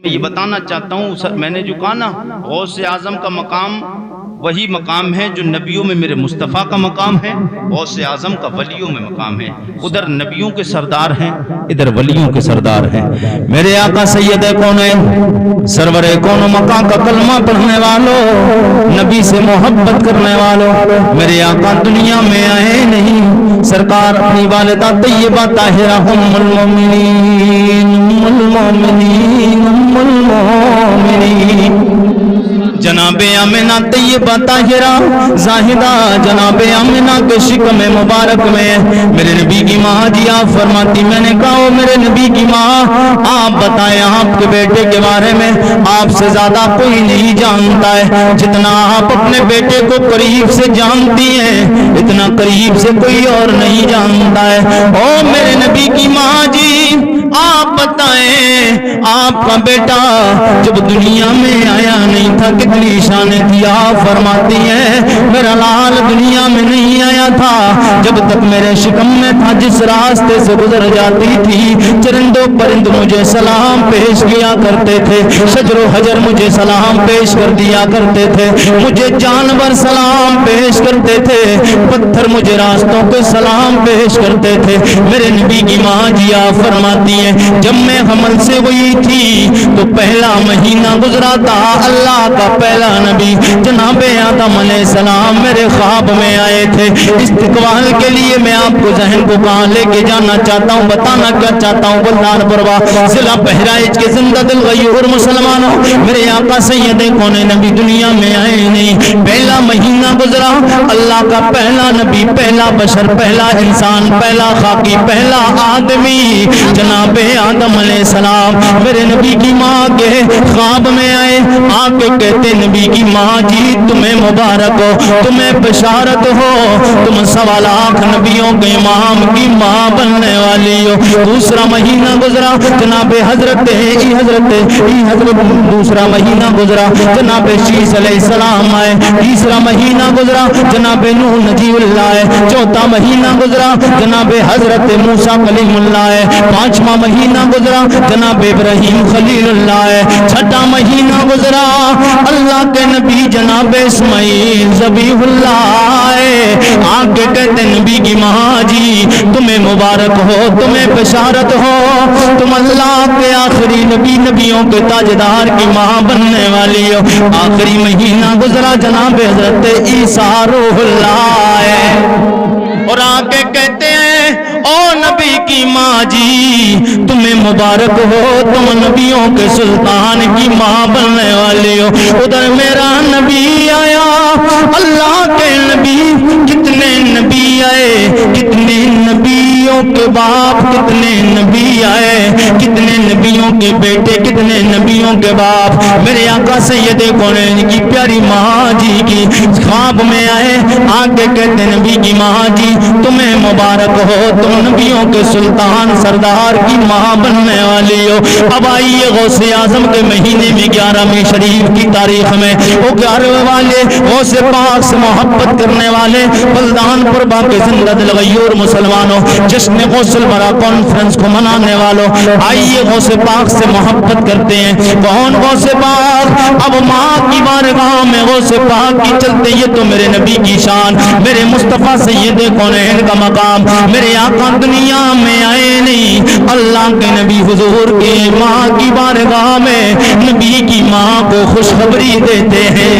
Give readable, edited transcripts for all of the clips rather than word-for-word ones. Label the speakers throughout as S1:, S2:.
S1: یہ بتانا چاہتا ہوں، میں نے جو کہا نا غوث اعظم کا مقام وہی مقام ہے جو نبیوں میں میرے مصطفیٰ کا مقام ہے، غوث اعظم کا ولیوں میں مقام ہے۔ ادھر نبیوں کے سردار ہیں، ادھر ولیوں کے سردار ہیں۔ میرے آقا سید کونین سرور کون و مکان کا کلمہ پڑھنے والوں، نبی سے محبت کرنے والوں، میرے آقا دنیا میں آئے نہیں، سرکار اپنی والدہ طیبہ طاہرہ ام المومنین جناب آمنہ طیبہ طاہرہ زاہدہ جناب آمنہ کے شکم مبارک میں میرے نبی کی ماں جی آپ فرماتی، میں نے کہا میرے نبی کی ماں آپ بتائیں آپ کے بیٹے کے بارے میں آپ سے زیادہ کوئی نہیں جانتا ہے، جتنا آپ اپنے بیٹے کو قریب سے جانتی ہیں اتنا قریب سے کوئی اور نہیں جانتا ہے۔ او میرے نبی کی ماں جی آپ بتائیں آپ کا بیٹا جب دنیا میں آیا نہیں تھا کتنی شانیں تھی؟ آپ فرماتی ہیں میرا لال دنیا میں نہیں آیا تھا جب تک میرے شکم میں تھا، جس راستے سے گزر جاتی تھی چرند و پرند مجھے سلام پیش کیا کرتے تھے، شجر و حجر مجھے سلام پیش کر دیا کرتے تھے، مجھے جانور سلام پیش کرتے تھے، پتھر مجھے راستوں کے سلام پیش کرتے تھے۔ میرے نبی کی ماں جی آپ فرماتی ہیں جب میں حمل سے ہوئی تھی تو پہلا مہینہ گزرا تھا، اللہ کا پہلا نبی جناب آدم علیہ السلام میرے خواب میں آئے تھے۔ استقبال کے لیے میں آپ کو ذہن کو کہاں لے کے جانا چاہتا ہوں، بتانا کیا چاہتا ہوں، بلدان پروا ضلع بہرائچ کے زندہ دل غیور مسلمانوں، میرے آقا سید کون نبی دنیا میں آئے نہیں، پہلا مہینہ گزرا، اللہ کا پہلا نبی، پہلا بشر، پہلا انسان، پہلا خاکی، پہلا آدمی جناب آدم علیہ السلام میرے نبی کی ماں کے خواب میں آئے، آ کے کہتے نبی کی ماں جی تمہیں مبارک ہو، تمہیں بشارت ہو، تم 1.25 لاکھ نبیوں کے امام کی ماں بننے والی ہو۔ دوسرا مہینہ گزرا جناب حضرت دوسرا مہینہ گزرا جناب شیس علیہ السلام آئے، تیسرا مہینہ گزرا جناب نوح نجیب اللہ آئے، چوتھا مہینہ گزرا جناب حضرت موسیٰ کلیم اللہ ہے، 5واں مہینہ گزرا جناب ابراہیم خلیل اللہ ہے، 6واں مہینہ گزرا اللہ کے نبی جناب اسماعیل ذبیح اللہ ہے۔ آگے کہتے نبی کی ماں جی تمہیں مبارک ہو، تمہیں بشارت ہو، تم اللہ کے آخری نبی، نبیوں کے تاجدار کی ماں بننے والی ہو۔ آخری مہینہ گزرا جناب حضرت عیسیٰ روح اللہ ہے، اور آگے کہتے ہیں او نبی کی ماں جی تمہیں مبارک ہو، تم نبیوں کے سلطان کی ماں بننے والی ہو۔ ادھر میرا نبی آیا، اللہ کے نبی، کتنے نبی آئے، کتنے نبیوں کے باپ، کتنے نبی آئے، کتنے نبیوں کے بیٹے، کتنے نبیوں کے باپ میرے آقا سید کونین کی پیاری ماں جی کی خواب میں آئے، آگے کہتے نبی کی ماں جی تمہیں مبارک ہو، تم نبیوں کے سلطان سردار کی ماں بننے والی ہو۔ اب آئیے غوث اعظم کے مہینے میں 11ویں شریف کی تاریخ میں وہ 11ویں والے غوث پاک سے محبت کرنے والے بلدان پربا کے زندہ دل غیور مسلمانوں، جشن غوث البرا کانفرنس کو منانے والوں، آئیے غوث پاک سے محبت کرتے ہیں۔ کون غوث پاک؟ اب ماں کی بارگاہ میں غوث پاک کی چلتے، یہ تو میرے نبی کی شان، میرے مصطفیٰ سید کونین کا مقام، میرے آقا دنیا میں آئے نہیں، اللہ کے نبی حضور کی ماں کی بارگاہ میں نبی کی ماں کو خوشخبری دیتے ہیں،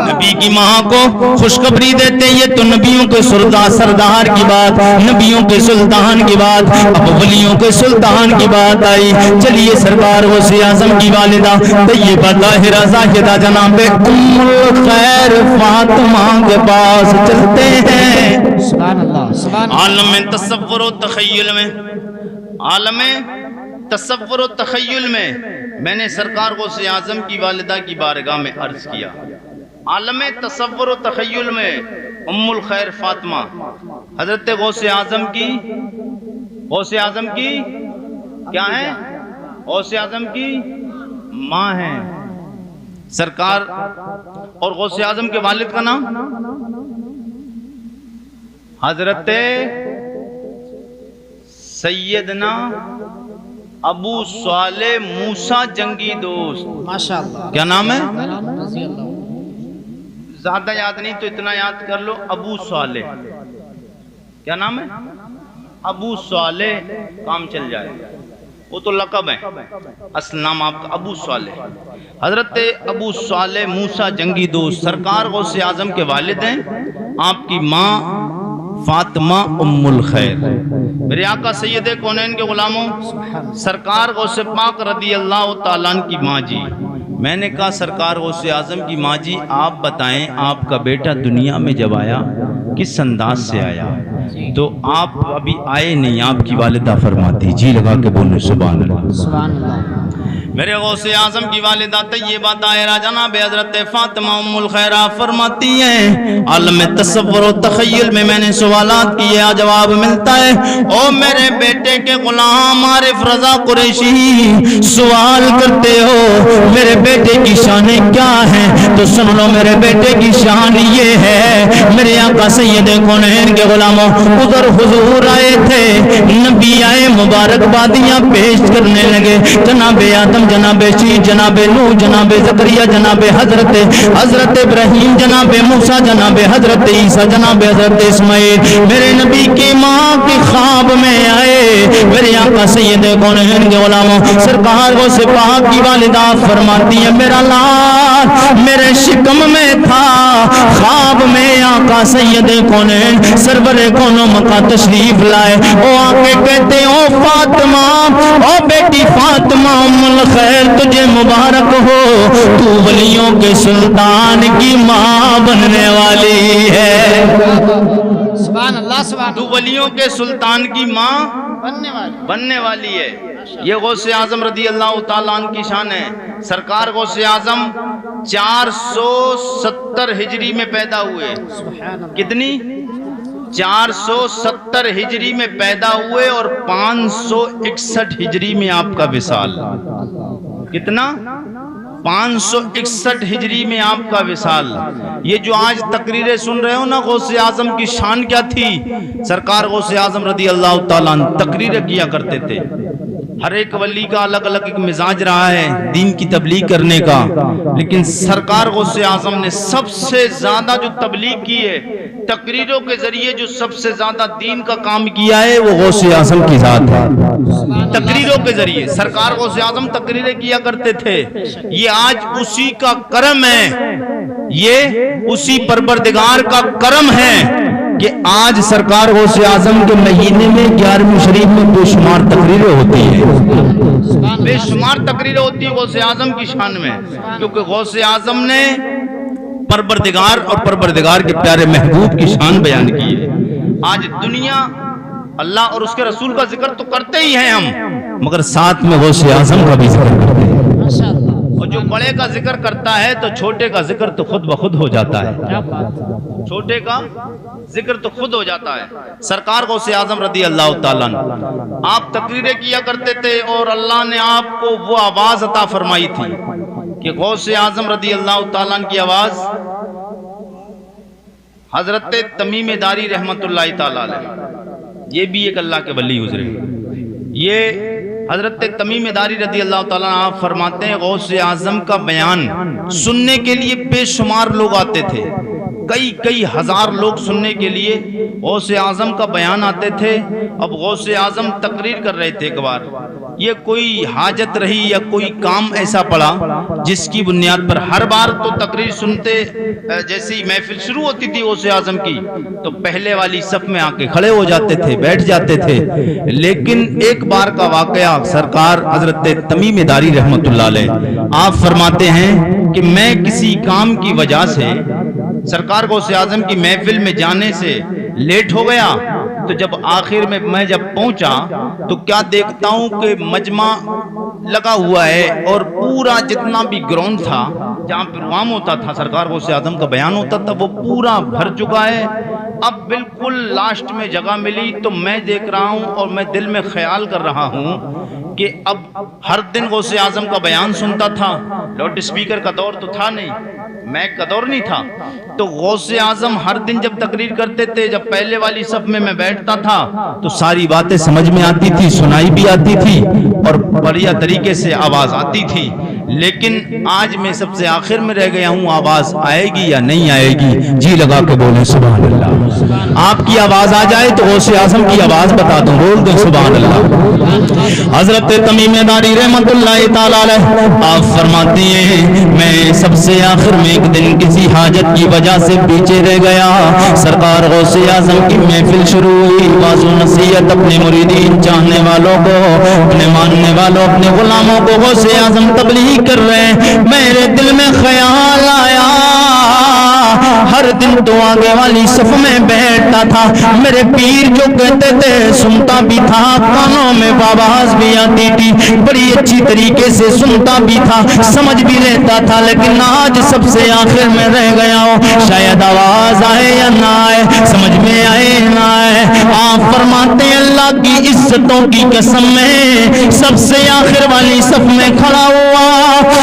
S1: نبی کی ماں کو خوشخبری دیتے ہیں۔ یہ تو نبیوں کے سردار کی بات، نبیوں کے سلطان کی بات، اب ولیوں کے سلطان کی بات آئی۔ چلیے سرکار غوث اعظم کی والدہ طیبہ طاہرہ زاہدہ جناب ام الخیر فاطمہ کے پاس چلتے ہیں۔
S2: سبحان اللہ، سبحان اللہ۔
S1: عالم تصور و تخیل میں، عالم تصور و تخیل میں نے سرکار غوث اعظم کی والدہ کی بارگاہ میں عرض کیا، عالم تصور و تخیل میں ام الخیر فاطمہ حضرت غوث اعظم کی کیا ہے؟ غوث اعظم کی ماں ہے سرکار، اور غوث اعظم کے والد کا نام حضرت سیدنا
S2: ابو صالح موسیٰ جنگی دوست.
S3: ماشاءاللہ.
S2: کیا نام ہے؟
S3: رضی اللہ.
S2: زیادہ یاد نہیں تو اتنا یاد کر لو, ابو صالح. کیا نام ہے؟ ابو صالح, کام چل جائے. وہ تو لقب ہے, اصل نام آپ کا ابو صالح. حضرت ابو صالح موسیٰ جنگی دوست سرکار غوث اعظم کے والد ہیں. آپ کی ماں فاطمہ ام الخیر. میرے آقا سید کونین کے غلاموں, سرکار غوث پاک رضی اللہ تعالیٰ عنہ کی ماں جی. میں نے کہا سرکار غوث اعظم کی ماں جی آپ بتائیں آپ کا بیٹا دنیا میں جب آیا کس انداز سے آیا؟ تو آپ ابھی آئے نہیں. آپ کی والدہ فرماتی, جی لگا کے بولنے سبحان اللہ.
S3: سبحان اللہ.
S2: میرے غوث اعظم کی والدہ طیبہ طاہرہ جناب حضرت فاطمہ ام الخیرہ فرماتی ہیں عالم تصور و تخیل میں نے سوالات کیے, جواب ملتا ہے. او میرے بیٹے کے غلام عارف رضا قریشی سوال کرتے ہو میرے بیٹے کی شانیں کیا ہیں؟ تو سن لو میرے بیٹے کی شان یہ ہے. میرے آقا سید کونین کے غلاموں ادھر حضور آئے تھے, نبی آئے مبارکبادیاں پیش کرنے لگے. جناب آدم, جناب شیش, جناب نوح, جناب زکریا, جناب حضرت ابراہیم, جناب موسیٰ, جناب حضرت عیسیٰ, جناب حضرت اسماعیل میرے نبی کی ماں کے خواب میں آئے. میرے آقا سید کونین کے غلاموں سرکار غوث پاک کی والدہ فرماتی ہے میرا لال میرے شکم میں تھا, خواب میں آقا سید کونین سرور کونوں مکہ تشریف لائے. او آکے کہتے او فاطمہ, او بیٹی فاطمہ ام الخیر تجھے مبارک ہو, تو ولیوں کے سلطان کی ماں بننے والی ہے.
S3: سبحان اللہ. سبحان.
S2: تو ولیوں کے سلطان کی ماں بننے والی ہے. یہ غوث اعظم رضی اللہ تعالیٰ عنہ کی شان ہے. سرکار غوث اعظم 470 ہجری میں پیدا ہوئے. کتنی؟ 470 ہجری میں پیدا ہوئے اور 561 ہجری میں آپ کا وصال. کتنا؟ 561 ہجری میں آپ کا وصال. یہ جو آج تقریریں سن رہے ہو نا غوث اعظم کی شان کیا تھی؟ سرکار غوث اعظم رضی اللہ تعالیٰ عنہ تقریریں کیا کرتے تھے. ہر ایک ولی کا الگ الگ ایک مزاج رہا ہے دین کی تبلیغ کرنے کا, لیکن سرکار غوث اعظم نے سب سے زیادہ جو تبلیغ کی ہے تقریروں کے ذریعے, جو سب سے زیادہ دین کا کام کیا ہے وہ غوث اعظم کی ذات ہے. تقریروں کے ذریعے سرکار غوث اعظم تقریریں کیا کرتے تھے. یہ آج اسی کا کرم ہے, یہ اسی پروردگار کا کرم ہے کہ آج سرکار غوث اعظم کے مہینے میں 11ویں شریف میں بے شمار تقریریں ہوتی ہیں. بے شمار تقریریں ہوتی ہیں غوث اعظم کی شان میں, کیونکہ غوث اعظم نے پروردگار اور پروردگار کے پیارے محبوب کی شان بیان کی ہے. آج دنیا اللہ اور اس کے رسول کا ذکر تو کرتے ہی ہیں ہم, مگر ساتھ میں غوث اعظم کا بھی ذکر کرتے ہیں. اور جو بڑے کا ذکر کرتا ہے تو چھوٹے کا ذکر تو خود بخود ہو جاتا ہے. چھوٹے کا ذکر تو خود ہو جاتا ہے. سرکار غوث اعظم رضی اللہ تعالیٰ عنہ آپ تقریریں کیا کرتے تھے اور اللہ نے آپ کو وہ آواز عطا فرمائی تھی کہ غوث اعظم رضی اللہ تعالیٰ عنہ کی آواز حضرت تمیم داری رحمت اللہ تعالیٰ علیہ, یہ بھی ایک اللہ کے ولی گزرے. یہ حضرت تمیم داری رضی اللہ تعالیٰ عنہ آپ فرماتے ہیں غوث اعظم کا بیان سننے کے لیے بے شمار لوگ آتے تھے, کئی ہزار لوگ سننے کے لیے غوث اعظم کا بیان آتے تھے. اب غوث اعظم تقریر کر رہے تھے, ایک بار یہ کوئی حاجت رہی یا کوئی کام ایسا پڑا جس کی بنیاد پر ہر بار تو تقریر سنتے, جیسی محفل شروع ہوتی تھی غوث اعظم کی تو پہلے والی صف میں آ کے کھڑے ہو جاتے تھے, بیٹھ جاتے تھے. لیکن ایک بار کا واقعہ سرکار حضرت تمیم داری رحمت اللہ علیہ آپ فرماتے ہیں کہ میں کسی کام کی وجہ سے سرکار غوث اعظم کی محفل میں جانے سے لیٹ ہو گیا. تو جب آخر میں جب پہنچا تو کیا دیکھتا ہوں کہ مجمع لگا ہوا ہے اور پورا جتنا بھی گراؤنڈ تھا جہاں پروگرام ہوتا تھا سرکار غوث اعظم کا بیان ہوتا تھا وہ پورا بھر چکا ہے. اب بالکل لاسٹ میں جگہ ملی تو میں دیکھ رہا ہوں اور میں دل میں خیال کر رہا ہوں کہ اب ہر دن غوث اعظم کا بیان سنتا تھا, لاؤڈ اسپیکر کا دور تو تھا نہیں, میں کدور نہیں تھا. تو غوث اعظم ہر دن جب تقریر کرتے تھے, جب پہلے والی صف میں بیٹھتا تھا تو ساری باتیں سمجھ میں آتی تھی, سنائی بھی آتی تھی اور بڑھیا طریقے سے آواز آتی تھی. لیکن آج میں سب سے آخر میں رہ گیا ہوں, آواز آئے گی یا نہیں آئے گی؟ جی لگا کے بولیں سبحان اللہ. آپ کی آواز آ جائے تو غوث اعظم کی آواز بتا دوں, بول دیں سبحان اللہ. حضرت تمیم داری رحمت اللہ تعالی علیہ آپ فرماتے ہیں میں سب سے آخر میں ایک دن کسی حاجت کی وجہ سے پیچھے رہ گیا. سرکار غوث اعظم کی محفل شروع ہوئی, واضح نصیحت اپنے مریدین, چاہنے والوں کو, اپنے ماننے والوں, اپنے غلاموں کو غوث اعظم تبلیغ کر رہے ہیں. میرے دل میں خیال آیا ہر دن تو آگے والی صف میں بیٹھتا تھا, میرے پیر جو کہتے تھے سنتا بھی تھا, کانوں میں آواز بھی آتی تھی, بڑی اچھی طریقے سے سنتا بھی تھا, سمجھ بھی لیتا تھا. لیکن آج سب سے آخر میں رہ گیا ہوں, شاید آواز آئے یا نہ آئے, سمجھ میں آئے نہ آئے. آپ فرماتے ہیں اللہ کی عزتوں کی قسم میں سب سے آخر والی صف میں کھڑا ہوا,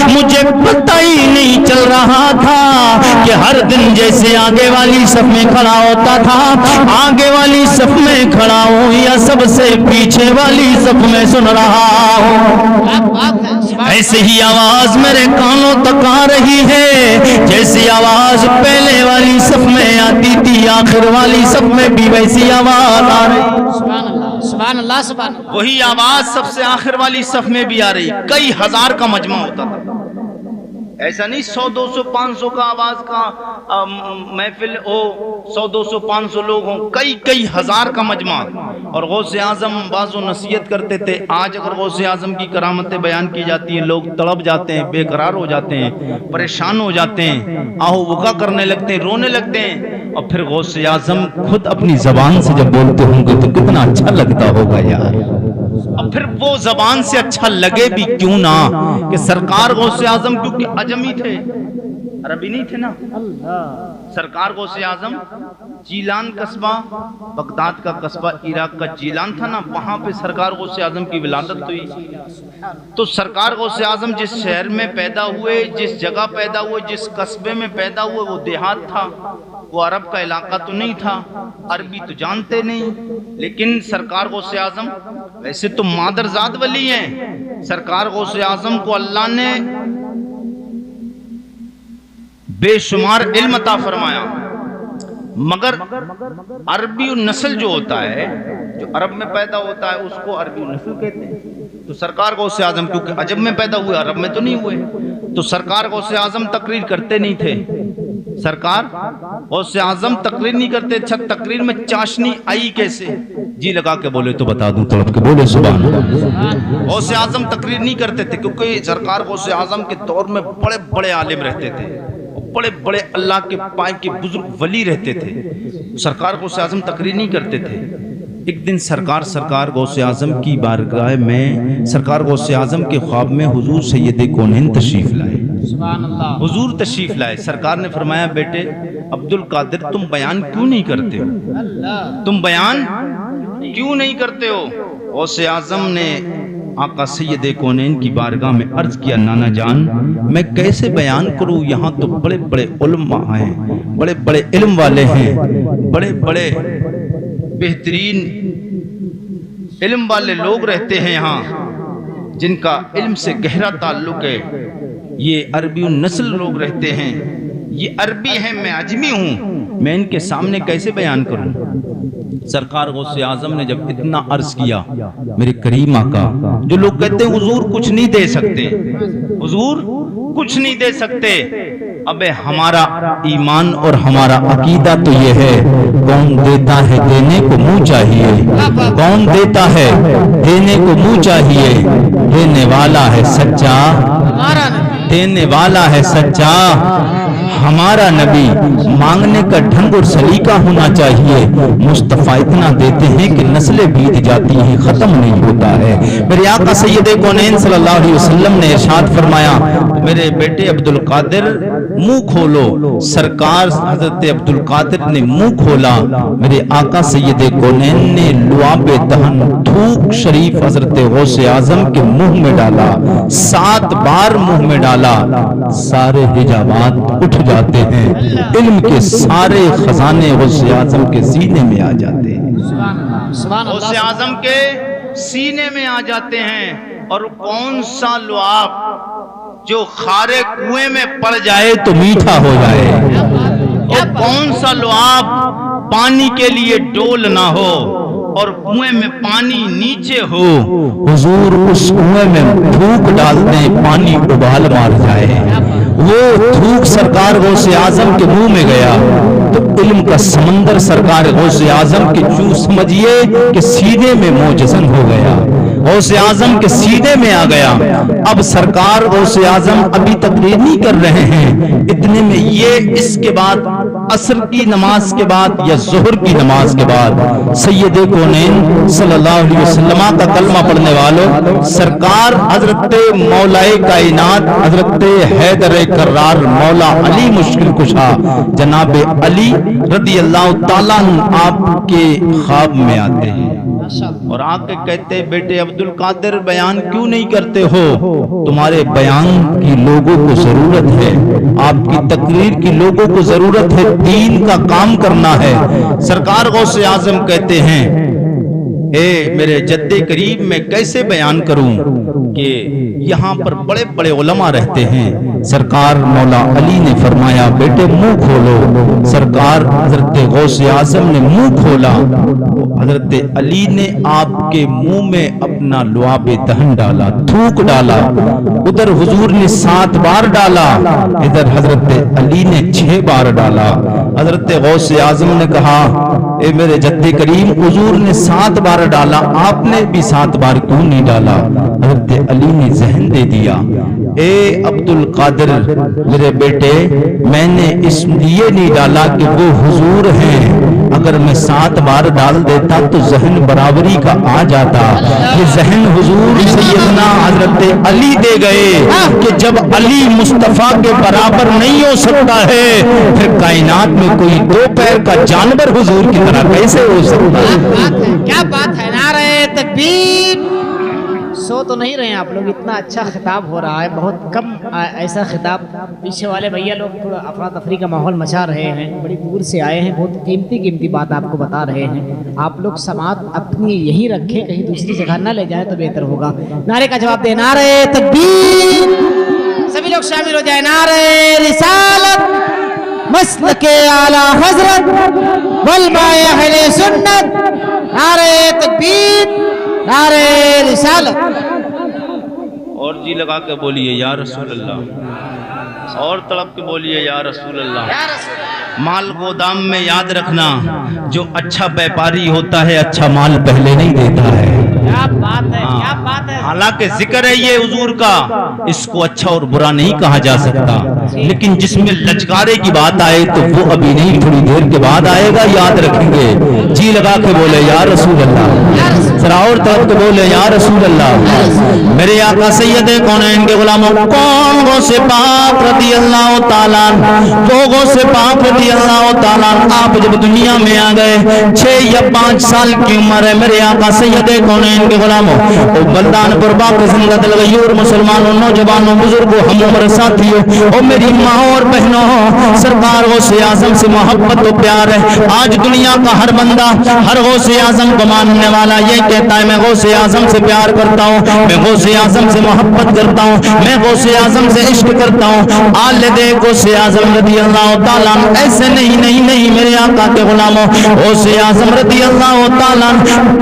S2: مجھے پتہ ہی نہیں چل رہا تھا کہ ہر دن جیسے آگے والی صف میں کھڑا ہوتا تھا, آگے والی صف میں کھڑا ہوں یا سب سے پیچھے والی صف میں سن رہا ہوں. ایسے ہی آواز میرے کانوں تک آ رہی ہے جیسی آواز پہلے والی صف میں آتی تھی, آخر والی صف میں بھی ویسی آواز آ رہی.
S3: سبحان اللہ سبحان اللہ سبحان اللہ.
S2: وہی آواز سب سے آخر والی صف میں بھی آ رہی. کئی ہزار کا مجمع ہوتا تھا, ایسا نہیں 100 200 500 کا آواز کا محفل ہو, 100 200 500 لوگ ہوں, کئی ہزار کا مجمع. اور غوث اعظم بعض و نصیحت کرتے تھے. آج اگر غوث اعظم کی کرامتیں بیان کی جاتی ہیں, لوگ تڑپ جاتے ہیں, بے قرار ہو جاتے ہیں, پریشان ہو جاتے ہیں, آہو بکا کرنے لگتے ہیں, رونے لگتے ہیں. اور پھر غوث اعظم خود اپنی زبان سے جب بولتے ہوں گے تو کتنا اچھا لگتا ہوگا یار. اب پھر وہ زبان سے اچھا لگے بھی کیوں نہ کہ سرکار غوث اعظم کیونکہ عجمی تھے, عربی نہیں تھے نا. سرکار غوث اعظم جیلان قصبہ, بغداد کا قصبہ عراق کا جیلان تھا نا, وہاں پہ سرکار غوث اعظم کی ولادت ہوئی. تو سرکار غوث اعظم جس شہر میں پیدا ہوئے, جس جگہ پیدا ہوئے, جس قصبے میں پیدا ہوئے, وہ دیہات تھا, وہ عرب کا علاقہ تو نہیں تھا, عربی تو جانتے نہیں. لیکن سرکار غوث اعظم ویسے تو مادرزاد ولی ہیں. سرکار غوث اعظم کو اللہ نے بے شمار علم عطا فرمایا, مگر عربی نسل جو ہوتا ہے, جو عرب میں پیدا ہوتا ہے, اس کو عربی نسل کہتے ہیں. تو سرکار غوث اعظم کیونکہ عجم میں پیدا ہوئے, عرب میں تو نہیں ہوئے, تو سرکار غوث اعظم تقریر کرتے نہیں تھے. سرکار غوث اعظم تقریر نہیں کرتے. اچھا تقریر میں چاشنی آئی کیسے؟ جی لگا کے بولے تو بتا دوں, تڑپ کے بولے سبحان اللہ. غوث اعظم تقریر نہیں کرتے تھے کیونکہ سرکار غوث اعظم کے دور میں بڑے بڑے عالم رہتے تھے, بڑے بڑے اللہ کے پائے کے بزرگ ولی رہتے تھے. سرکار غوث اعظم تقریر نہیں کرتے تھے. ایک دن سرکار غوث اعظم کی بارگاہ میں, سرکار غوث اعظم کے خواب میں حضور سید کونین تشریف لائے.
S3: سبحان اللہ.
S2: حضور تشریف لائے. سرکار نے فرمایا بیٹے عبد القادر تم بیان کیوں نہیں کرتے ہو, تم بیان کیوں نہیں کرتے ہو؟ غوث اعظم نے آقا سید کونین کی بارگاہ میں عرض کیا, نانا جان میں کیسے بیان کروں, یہاں تو بڑے بڑے علماء ہیں, بڑے بڑے علم والے ہیں, بڑے بڑے بہترین علم والے لوگ رہتے ہیں یہاں, جن کا علم سے گہرا تعلق ہے. یہ عربی نسل لوگ رہتے ہیں, یہ عربی ہیں, میں عجمی ہوں, میں ان کے سامنے کیسے بیان کروں؟ سرکار غوث اعظم نے جب اتنا عرض کیا, میرے کریم آقا, جو لوگ کہتے ہیں حضور کچھ نہیں دے سکتے, حضور کچھ نہیں دے سکتے, ابے ہمارا ایمان اور ہمارا عقیدہ تو یہ ہے, کون دیتا ہے دینے کو منہ چاہیے, کون دیتا ہے دینے کو منہ چاہیے, دینے والا ہے سچا, دینے والا ہے سچا ہمارا نبی, مانگنے کا ڈھنگ اور سلیقہ ہونا چاہیے. مصطفیٰ اتنا دیتے ہیں کہ نسلیں بیت جاتی ہیں, ختم نہیں ہوتا ہے. میرے آقا سید کونین صلی اللہ علیہ وسلم نے ارشاد فرمایا, میرے بیٹے عبد القادر منہ کھولو. سرکار حضرت عبد القادر نے منہ کھولا, میرے آقا سید کونین نے لعاب دہن تھوک شریف حضرت غوث اعظم کے منہ میں ڈالا, 7 بار منہ میں ڈالا.
S1: تعالی سارے حجابات اٹھ جاتے ہیں، علم کے سارے خزانے غوث اعظم کے سینے میں آ جاتے ہیں۔
S3: سبحان اللہ سبحان
S2: غوث
S3: اللہ
S2: اعظم کے سینے میں آ جاتے ہیں، اور کون سا لعاب جو خارے کنویں میں پڑ جائے
S1: تو میٹھا ہو جائے،
S2: اور کون سا لعاب پانی کے لیے ڈول نہ ہو اور کنویں میں پانی نیچے ہو،
S1: حضور اس کنویں میں تھوک ڈال دیں پانی ابال مار جائے، وہ تھوک سرکار غوث اعظم کے منہ میں گیا تو علم کا سمندر سرکار غوث اعظم کے جو سمجھیے کہ سینے میں موجزن ہو گیا، غوث اعظم کے سینے میں آ گیا۔ اب سرکار غوث اعظم ابھی تقریر نہیں کر رہے ہیں، اتنے میں یہ اس کے بعد عصر کی نماز کے بعد یا ظہر کی نماز کے بعد سید کونین صلی اللہ علیہ وسلم کا کلمہ پڑھنے والوں سرکار حضرت مولائے کائنات حضرت حیدر کرار مولا علی مشکل کشا جناب علی رضی اللہ تعالیٰ آپ کے خواب میں آتے ہیں اور آ کے کہتے ہیں بیٹے عبد القادر بیان کیوں نہیں کرتے ہو؟ تمہارے بیان کی لوگوں کو ضرورت ہے، آپ کی تقریر کی لوگوں کو ضرورت ہے، دین کا کام کرنا ہے۔ سرکار غوث اعظم کہتے ہیں اے میرے جد کریم میں کیسے بیان کروں کہ یہاں پر بڑے بڑے علماء رہتے ہیں۔ سرکار مولا علی نے فرمایا بیٹے منہ کھولو، سرکار حضرت غوث اعظم نے منہ کھولا، حضرت علی نے آپ کے منہ میں اپنا لعاب دہن ڈالا، تھوک ڈالا، ادھر حضور نے 7 بار ڈالا، ادھر حضرت علی نے 6 بار ڈالا۔ حضرت غوث اعظم نے کہا اے میرے جد کریم حضور نے 7 بار ڈالا، آپ نے بھی 7 بار کیوں نہیں ڈالا؟ حضرت علی نے ذہن دے دیا اے عبد القادر میرے بیٹے میں نے اس لیے نہیں ڈالا کہ وہ حضور ہیں، اگر میں 7 بار ڈال دیتا تو ذہن برابری کا آ جاتا، یہ ذہن حضور سیدنا حضرت علی دے گئے کہ جب علی مصطفیٰ کے برابر نہیں ہو سکتا ہے پھر کائنات میں کوئی 2 پیر کا جانور حضور کی طرح کیسے ہو سکتا ہے؟
S3: کیا بات ہے، نعرہ تکبیر۔ سو تو نہیں رہے ہیں آپ لوگ، اتنا اچھا خطاب ہو رہا ہے، بہت کم ایسا خطاب۔ پیچھے والے بھیا لوگ تھوڑا افراتفری کا ماحول مچا رہے ہیں، بڑی دور سے آئے ہیں، بہت قیمتی بات آپ کو بتا رہے ہیں۔ آپ لوگ سماعت اپنی یہی رکھیں، کہیں دوسری جگہ نہ لے جائیں تو بہتر ہوگا۔ نعرے کا جواب دیں، نعرہ تکبیر، سبھی لوگ شامل ہو جائیں۔ نعرہ رسالت، مسلک اعلی حضرت، علماء اہل سنت، نعرہ تکبیر، نعرہ رسالت۔
S2: اور جی لگا کے بولیے یا رسول اللہ، اور تڑپ کے بولیے یا رسول اللہ۔ مال گودام میں یاد رکھنا، جو اچھا بیپاری ہوتا ہے اچھا مال پہلے نہیں دیتا ہے۔
S3: کیا بات ہے، کیا بات ہے۔
S2: حالانکہ ذکر ہے یہ حضور کا، اس کو اچھا اور برا نہیں کہا جا سکتا، لیکن جس میں لچکارے کی بات آئے تو وہ ابھی نہیں تھوڑی دیر کے بعد آئے گا، یاد رکھیں گے۔ جی لگا کے بولے یا رسول اللہ، ذرا اور طرف کے بولے یا رسول اللہ۔ میرے آقا سید کونین کے غلاموں کون غوث پاک رضی اللہ تعالیٰ، وہ غوث پاک رضی اللہ تعالیٰ آپ جب دنیا میں آ گئے 6 یا 5 سال کی عمر ہے، میرے آقا سید کونین کے غلاموں او بلدان پر باق زندہ دل غیور مسلمانوں نوجوانوں بزرگوں ہم عمر ساتھیوں او میری ماں اور بہنوں، سرکار غوث اعظم سے محبت و پیار ہے۔ آج دنیا کا ہر بندہ ہر غوث اعظم کو ماننے والا یہ کہتا ہے میں غوث اعظم سے پیار کرتا ہوں، میں غوث اعظم سے محبت کرتا ہوں، میں غوث اعظم سے عشق کرتا ہوں۔ آل دے غوث اعظم رضی اللہ تعالیٰ ایسے نہیں میرے آقا کے غلاموں، غوث اعظم رضی اللہ تعالیٰ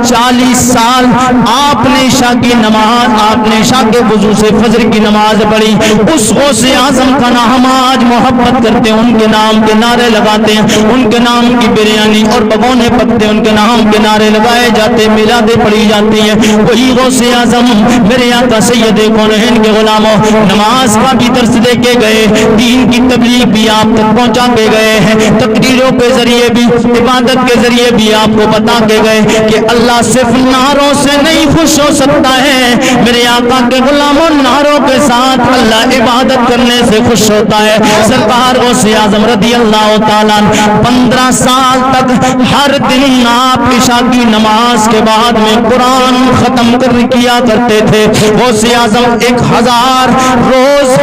S2: 40 سال آپ نے عشاء کی نماز، آپ نے عشاء کے وضو سے فجر کی نماز پڑھی۔ اس غوث اعظم کا نام آج محبت کرتے ہیں، ان کے نام کے نعرے لگاتے ہیں، ان کے نام کی بریانی اور بگونے پکتے ان کے نام کے نعرے لگائے جاتے، میلادیں پڑھی جاتی ہیں۔ وہی غوث اعظم میرے آقا سید کونین کے غلاموں نماز کا بھی درس دے کے گئے، دین کی تبلیغ بھی آپ تک پہنچا کے گئے ہیں، تقریروں کے ذریعے بھی عبادت کے ذریعے بھی آپ کو بتا کے گئے کہ اللہ صرف نعروں سے نہیں خوش ہو سکتا ہے، میرے آقا کے غلاموں نعروں کے ساتھ اللہ عبادت کرنے سے خوش ہوتا ہے۔ سرکار غوث اعظم رضی اللہ تعالیٰ 15 سال تک ہر دن آپ عشاء کی نماز کے بعد
S1: میں قرآن ختم کیا کرتے تھے. غوث اعظم 1000 روز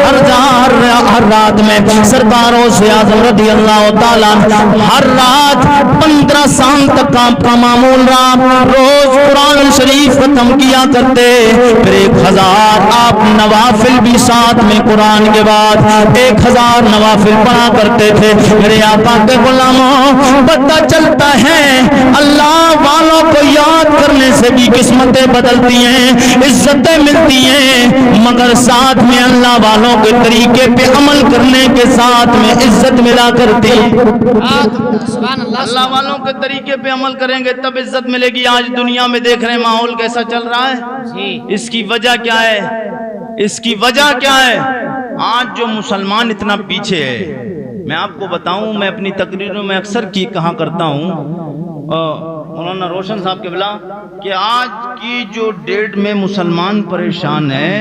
S1: ہر رات میں سرکار غوث اعظم رضی اللہ تعالیٰ ہر رات 15 سال تک کا معمول رہا. روز قرآن شریف ختم کیا کرتے. پھر 1000 آپ نوافل بھی ساتھ میں قرآن کے بعد 1000 نوافل پڑھا کرتے تھے. میرے آقا کے غلاموں پتہ چلتا ہے اللہ والوں کو یاد کرنے سے بھی قسمتیں بدلتی ہیں, عزتیں ملتی ہیں, مگر ساتھ میں اللہ والوں کے طریقے پہ عمل کرنے کے ساتھ میں عزت ملا کرتی.
S3: سبحان اللہ.
S2: اللہ والوں کے طریقے پہ عمل کریں گے تب عزت ملے گی. آج دنیا میں دیکھ رہے ہیں ماحول کیسا چل رہا ہے.
S3: جی
S2: اس کی وجہ کیا ہے؟ اس کی وجہ کیا ہے؟ آج جو مسلمان اتنا پیچھے ہے, میں آپ کو بتاؤں, میں اپنی تقریروں میں اکثر کہا کرتا ہوں مولانا روشن صاحب کے بلا کہ آج کی جو ڈیٹ میں مسلمان پریشان ہے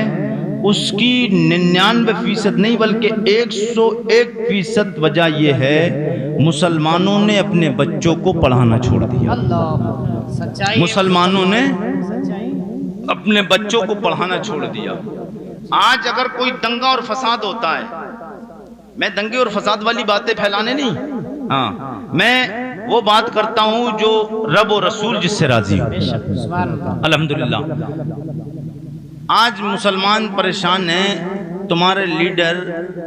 S2: اس کی 99% نہیں بلکہ 101% وجہ یہ ہے مسلمانوں نے اپنے بچوں کو پڑھانا چھوڑ دیا.
S3: اللہ سچائی.
S2: مسلمانوں نے اپنے بچوں کو پڑھانا چھوڑ دیا. آج اگر کوئی دنگا اور فساد ہوتا ہے, میں دنگے اور فساد والی باتیں پھیلانے نہیں, ہاں میں وہ بات کرتا ہوں جو رب و رسول جس سے راضی ہو.
S3: سبحان اللہ.
S2: الحمدللہ. آج مسلمان پریشان ہیں, تمہارے لیڈر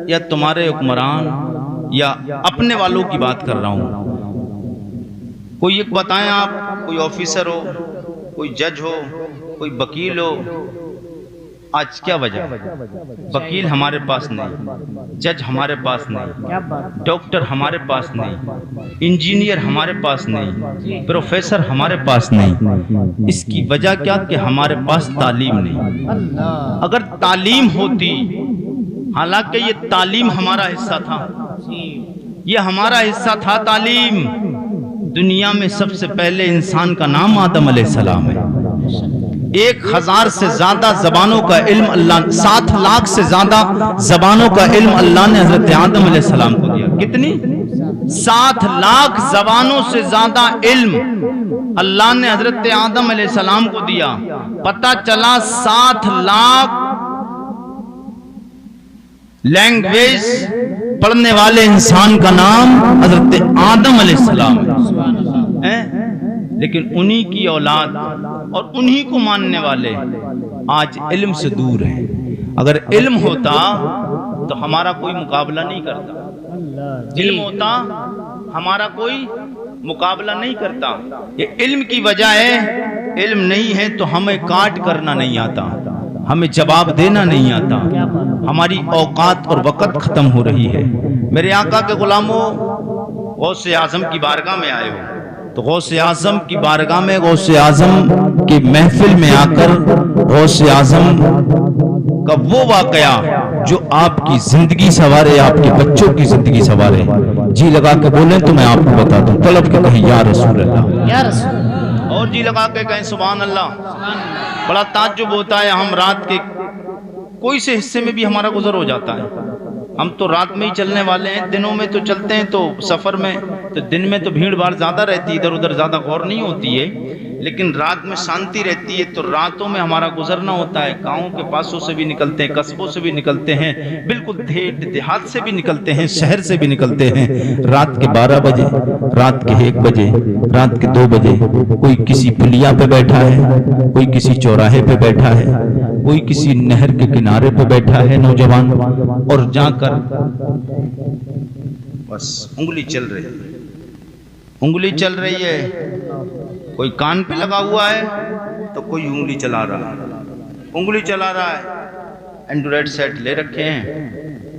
S2: یا تمہارے حکمران یا اپنے والوں کی بات کر رہا ہوں. کوئی ایک بتائیں آپ, کوئی آفیسر ہو, کوئی جج ہو, کوئی وکیل ہو, آج کیا وجہ؟ وکیل ہمارے پاس نہیں, جج ہمارے پاس نہیں, ڈاکٹر ہمارے پاس نہیں, انجینئر ہمارے پاس نہیں, پروفیسر ہمارے پاس نہیں. اس کی وجہ کیا کہ ہمارے پاس تعلیم نہیں. اگر تعلیم ہوتی, حالانکہ یہ تعلیم ہمارا حصہ تھا, یہ ہمارا حصہ تھا تعلیم. دنیا میں سب سے پہلے انسان کا نام آدم علیہ السلام ہے. 1000 سے زیادہ زبانوں کا علم اللہ, 7 لاکھ سے زیادہ زبانوں کا علم اللہ نے حضرت آدم علیہ السلام کو دیا. کتنی؟ 7 لاکھ زبانوں سے زیادہ علم اللہ نے حضرت آدم علیہ السلام کو دیا. پتہ چلا 7 لاکھ لینگویج پڑھنے والے انسان کا نام حضرت آدم علیہ السلام ہے. لیکن انہی کی اولاد اور انہی کو ماننے والے آج علم سے دور ہیں. اگر علم ہوتا تو ہمارا کوئی مقابلہ نہیں کرتا. علم ہوتا ہمارا کوئی مقابلہ نہیں کرتا. یہ علم کی وجہ ہے. علم نہیں ہے تو ہمیں کاٹ کرنا نہیں آتا, ہمیں جواب دینا نہیں آتا, ہماری اوقات اور وقت ختم ہو رہی ہے. میرے آقا کے غلاموں, غوث اعظم کی بارگاہ میں آئے ہو تو غوث اعظم کی بارگاہ میں, غوث اعظم کی محفل میں آ کر غوث اعظم کا وہ واقعہ جو آپ کی زندگی سنوارے, آپ کے بچوں کی زندگی سنوارے, جی لگا کے بولیں تو میں آپ کو بتا دوں. طلب کے کہیں یا رسول اللہ,
S3: یا رسول اللہ,
S2: اور جی لگا کے کہیں سبحان اللہ. بڑا تعجب ہوتا ہے, ہم رات کے کوئی سے حصے میں بھی ہمارا گزر ہو جاتا ہے. ہم تو رات میں ہی چلنے والے ہیں, دنوں میں تو چلتے ہیں تو سفر میں تو دن میں تو بھیڑ بھاڑ زیادہ رہتی ہے, ادھر ادھر زیادہ غور نہیں ہوتی ہے, لیکن رات میں شانتی رہتی ہے تو راتوں میں ہمارا گزرنا ہوتا ہے. گاؤں کے پاسوں سے بھی نکلتے ہیں, قصبوں سے بھی نکلتے ہیں, بالکل دیہات سے بھی نکلتے ہیں, شہر سے بھی نکلتے ہیں. رات کے 12 بجے, رات کے 1 بجے, رات کے 2 بجے کوئی کسی پلیا پہ بیٹھا ہے, کوئی کسی چوراہے پہ بیٹھا ہے, کوئی کسی نہر کے کنارے پہ بیٹھا ہے نوجوان, اور جا کر بس انگلی چل رہی ہے, انگلی چل رہی ہے. کوئی کان پہ لگا ہوا ہے تو کوئی انگلی چلا رہا ہے, انگلی چلا رہا ہے. اینڈرائڈ سیٹ لے رکھے ہیں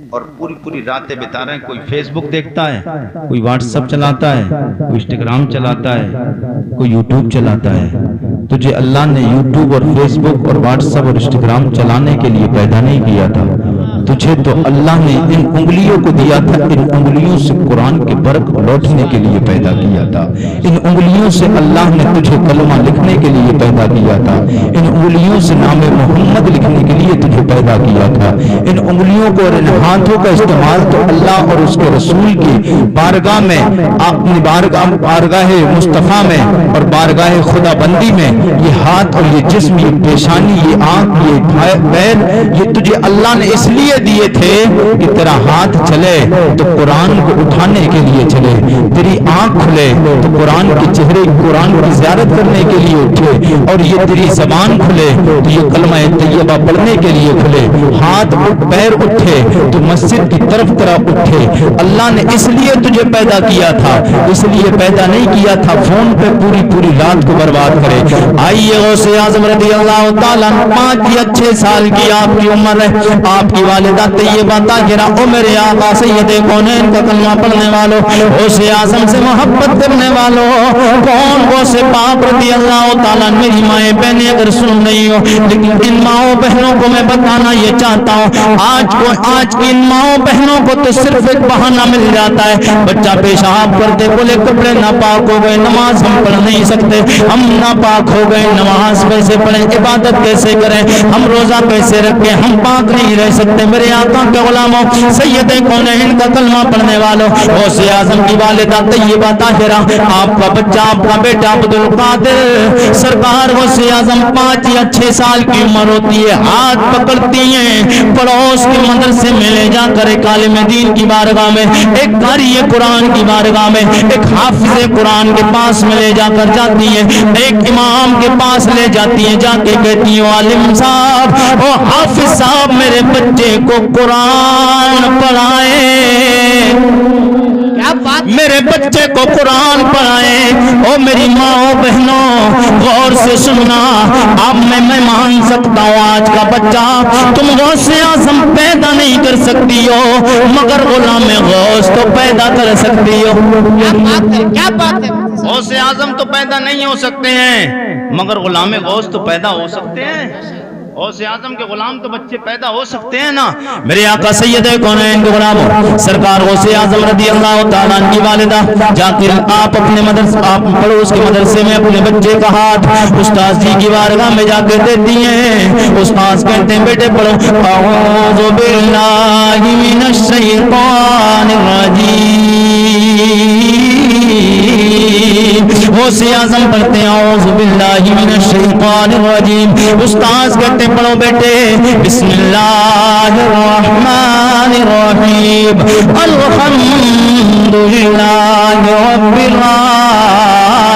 S2: اور پوری راتیں بتا رہے ہیں. کوئی فیس بک دیکھتا ہے, کوئی واٹس ایپ چلاتا ہے, کوئی انسٹاگرام چلاتا ہے, کوئی یوٹیوب چلاتا ہے. تجھے اللہ نے یوٹیوب اور فیس بک اور واٹس ایپ اور انسٹاگرام چلانے کے لیے پیدا نہیں کیا تھا,
S1: تجھے تو اللہ نے ان انگلیوں کو دیا تھا، ان انگلیوں سے قرآن کی برق لوٹنے کے لیے پیدا کیا تھا، ان انگلیوں سے اللہ نے تجھے کلمہ لکھنے کے لیے پیدا کیا تھا، ان انگلیوں سے نام محمد لکھنے کے لیے تجھے پیدا کیا تھا، ان انگلیوں کو اور ان ہاتھوں کا استعمال تو اللہ اور اس کے رسول کی بارگاہ میں، اپنی بارگاہ مصطفیٰ میں اور بارگاہ خدا بندی میں، یہ ہاتھ اور یہ جسم، یہ پیشانی، یہ آنکھ، یہ پیر، یہ تجھے اللہ نے اس لیے دیے تھے کہ تیرا ہاتھ چلے تو قرآن کو اٹھانے کے لیے چلے، تیری آنکھ کھلے تو قرآن کے چہرے، قرآن کی زیارت کرنے کے لیے اٹھے، اور یہ تیری زبان کھلے تو یہ کلمہ طیبہ پڑھنے کے لیے کھلے، ہاتھ پیر اٹھے تو مسجد کی طرف اٹھے۔ اللہ نے اس لیے تجھے پیدا کیا تھا، اس لیے پیدا نہیں کیا تھا فون پہ پوری رات کو برباد کرے۔ آئیے غوث اعظم رضی اللہ تعالیٰ 5 یا 6 سال کی آپ کی عمر ہے، آپ کی والدہ طیبہ طاہرہ میرے آقا سید کونین کا کلمہ پڑھنے والوں، غوث اعظم سے محبت کرنے والوں، کون غوث پاک رضی اللہ تعالیٰ، میری مائیں بہنیں اگر سن رہی ہو، لیکن ان ماؤں بہنوں کو میں بتانا یہ چاہتا ہوں، آج کی ان ماؤں بہنوں کو تو صرف ایک بہانہ مل جاتا ہے، بچہ پیشاب کرتے بولے کپڑے ناپاک ہو گئے، نماز ہم پڑھ نہیں سکتے، ہم ناپاک ہو گئے، نماز کیسے پڑھیں، عبادت کیسے کریں، ہم روزہ کیسے رکھیں، ہم پاک نہیں رہ سکتے۔ میرے آقا کے غلاموں، سید کونین کا کلمہ پڑھنے والوں، غوث اعظم کی والدہ طیبہ طاہرہ، آپ کا بچہ، آپ کا بیٹا عبد القادر سرکار غوث اعظم 5 یا 6 سال کی عمر ہوتی ہے، ہاتھ پکڑتی ہیں، پڑوس کے مدرسے میں لے جا کر ایک عالم دین کی بارگاہ میں، ایک قاری قرآن کی بارگاہ میں، ایک حافظ قرآن کے پاس میں لے جا کر جاتی ہیں، ایک امام کے پاس لے جاتی ہیں، جا کے کہتی ہیں عالم صاحب، او حافظ صاحب، میرے بچے کو قرآن پڑھائیں، میرے بچے کو قرآن پڑھائیں۔ او میری ماں بہنوں غور سے سننا، اب میں مان سکتا ہوں آج کا بچہ تم غوث اعظم پیدا نہیں کر سکتی ہو، مگر غلام غوث تو پیدا کر سکتی ہو۔
S3: کیا بات ہے،
S2: غوث اعظم تو پیدا نہیں ہو سکتے ہیں، مگر غلام غوث تو پیدا ہو سکتے ہیں۔ غوث اعظم کے غلام تو بچے پیدا ہو سکتے ہیں نا۔
S1: میرے آقا سید کونین کے غلاموں، سرکار غوث اعظم رضی اللہ تعالیٰ عنہ کی والدہ جا کے آپ اپنے مدرسے، آپ پڑوس کے مدرسے میں اپنے بچے کا ہاتھ استاذ جی کی بارگاہ میں جا کے دیتی ہیں، استاذ کہتے ہیں بیٹے پڑھو، اعوذ باللہ من الشیطان الرجیم، غوث اعظم پڑھتے ہیں اعوذ باللہ من الشیطان الرجیم، استاذ کہتے ہیں پڑھو بیٹے بسم اللہ الرحمن الرحیم، الحمد للہ رب العالمین۔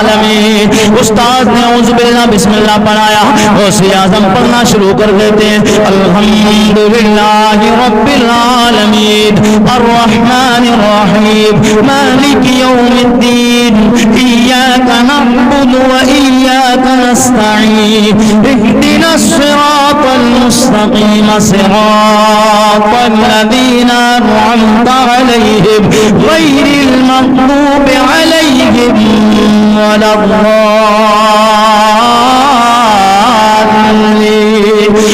S1: استاذ نے اعوذ باللہ بسم اللہ پڑھایا، غوث اعظم پڑھنا شروع کر دیتے ہیں الحمد للہ رب العالمین الرحمن الرحیم مالک یوم الدین ایاک نعبد و ایاک نستعین اهدنا الصراط المستقیم صراط الذین انعمت علیہم غیر المغضوب علیہم ولا